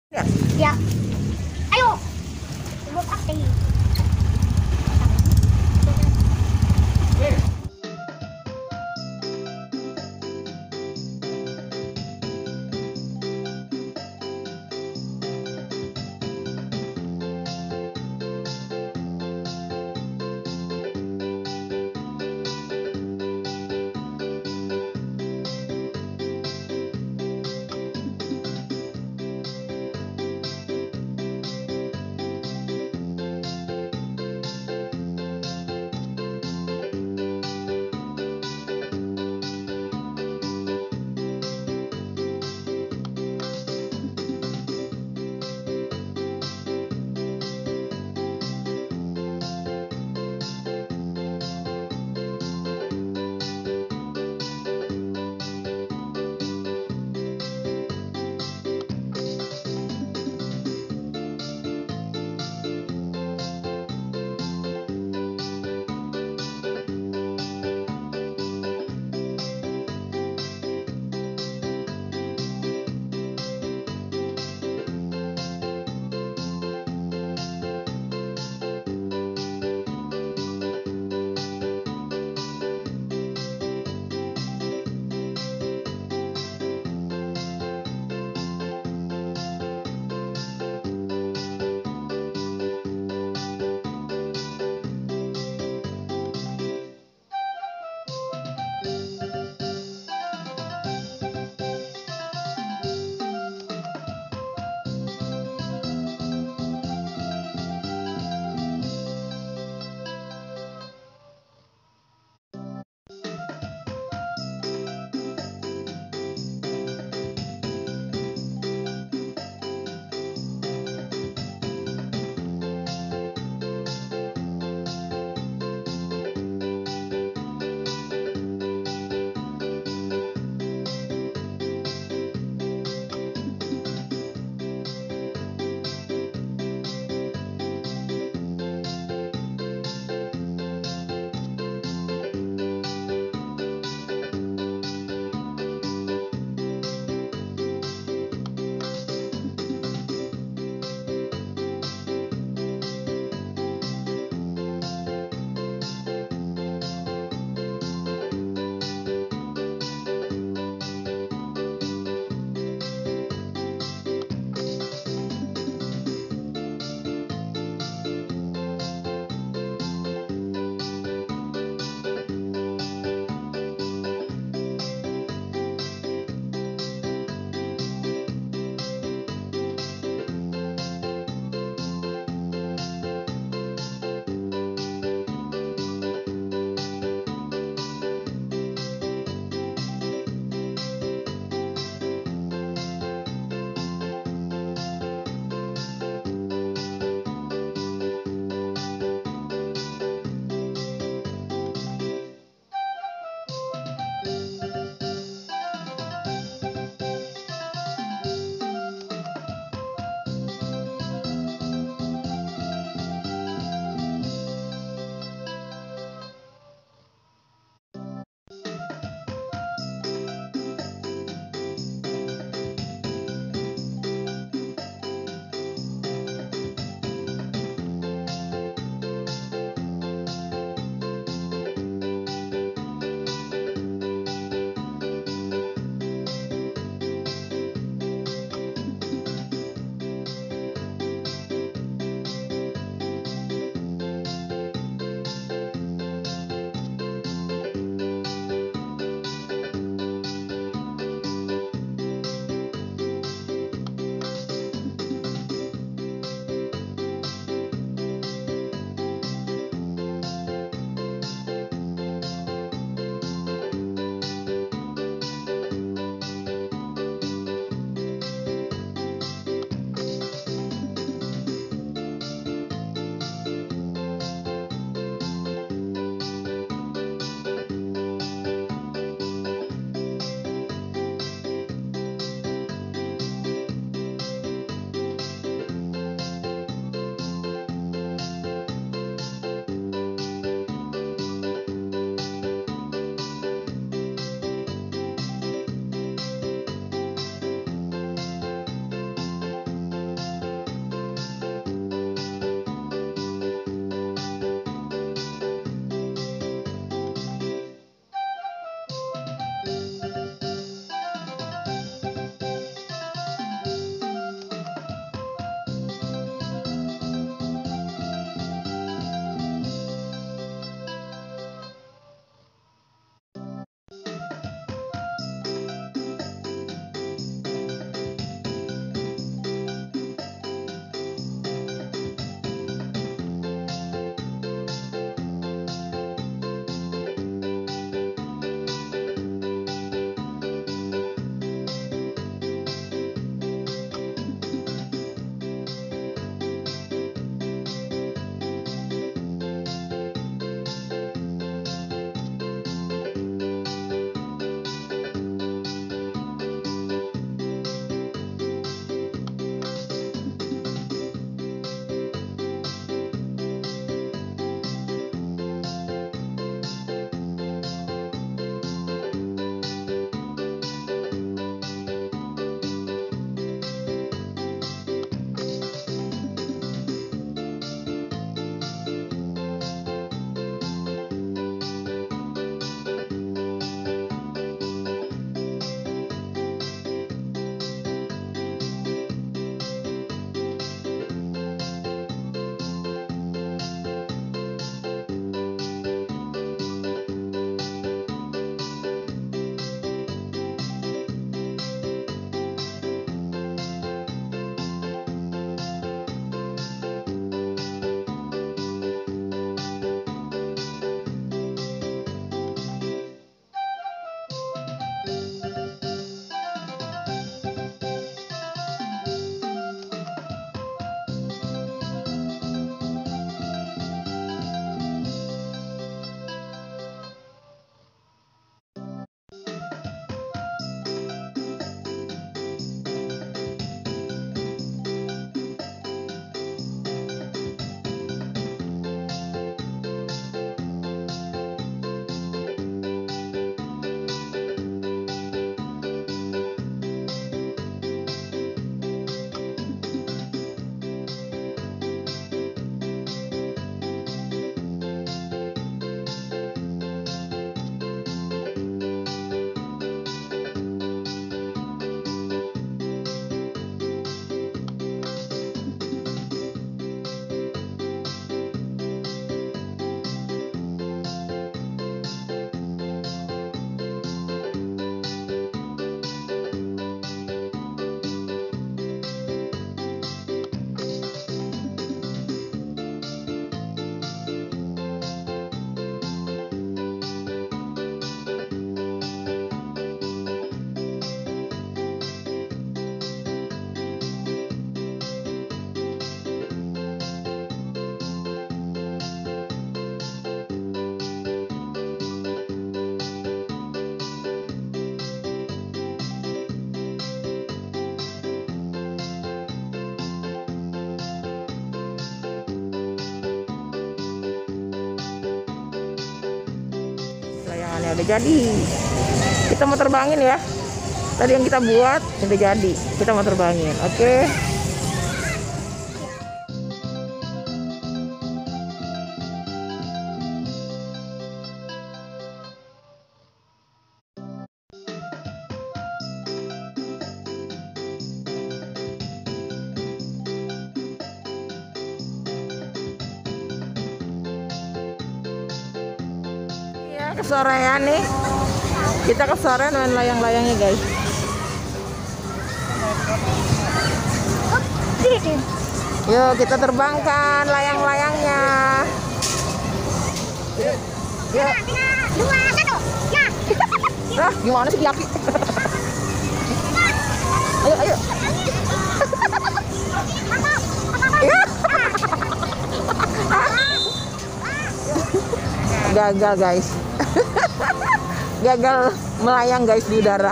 Ya. Ya. Ayo. Sebut aktif. Nah, udah jadi. Kita mau terbangin ya. Tadi yang kita buat udah jadi. Kita mau terbangin. Oke. Kesorean nih, kita kesorean main layang-layangnya guys. Yuk kita terbangkan layang-layangnya. Yuk. 3, 2, 1, ya. Gimana sih Yaki? Ayo, ayo. Gagal guys. Gagal melayang guys di udara.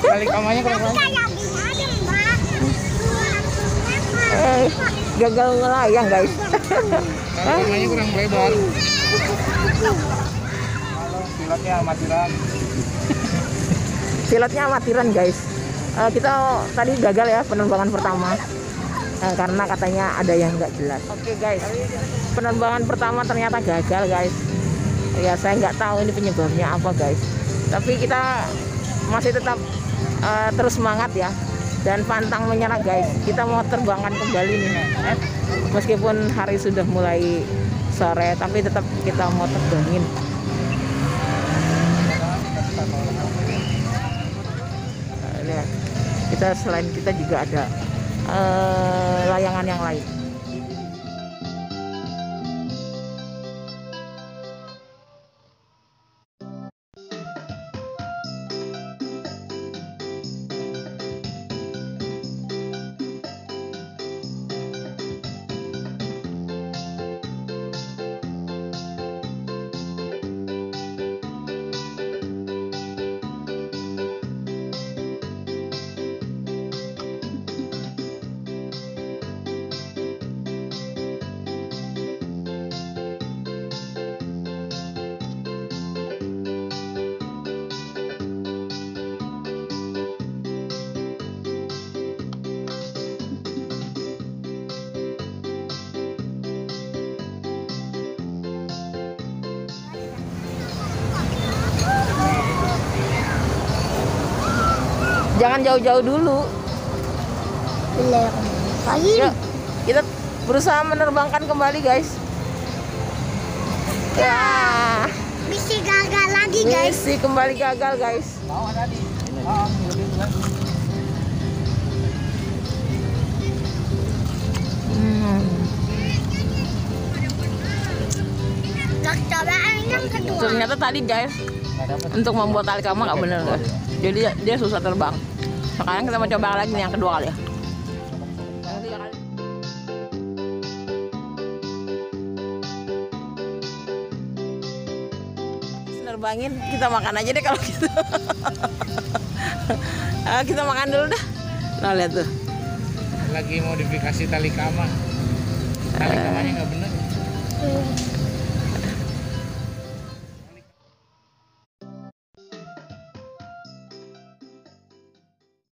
Balik kamanya kurang. Gagal melayang guys. Kamanya kurang lebar. Pilotnya amatiran. Pilotnya amatiran guys. Kita tadi gagal ya penerbangan pertama. Karena katanya ada yang nggak jelas. Oke guys, penerbangan pertama ternyata gagal guys. Ya saya nggak tahu ini penyebabnya apa guys. Tapi kita masih tetap terus semangat ya dan pantang menyerah guys. Kita mau terbangkan kembali nih. Meskipun hari sudah mulai sore, tapi tetap kita mau terbangin. Lihat, kita selain kita juga ada layangan yang lain. Jangan jauh-jauh dulu. Yuk, kita berusaha menerbangkan kembali guys. Ya. Misi gagal lagi guys. Misi kembali gagal guys. Mau tadi. Cobaan yang kedua. Ternyata tadi guys, untuk membuat tali kama nggak bener guys. Jadi dia susah terbang. Sekarang kita mau coba lagi nih yang kedua kali ya. Yang ketiga kali. Nerbangin, kita makan aja deh kalau gitu. Kita makan dulu dah. Nah lihat tuh. Lagi modifikasi tali kama. Tali kamanya nggak bener.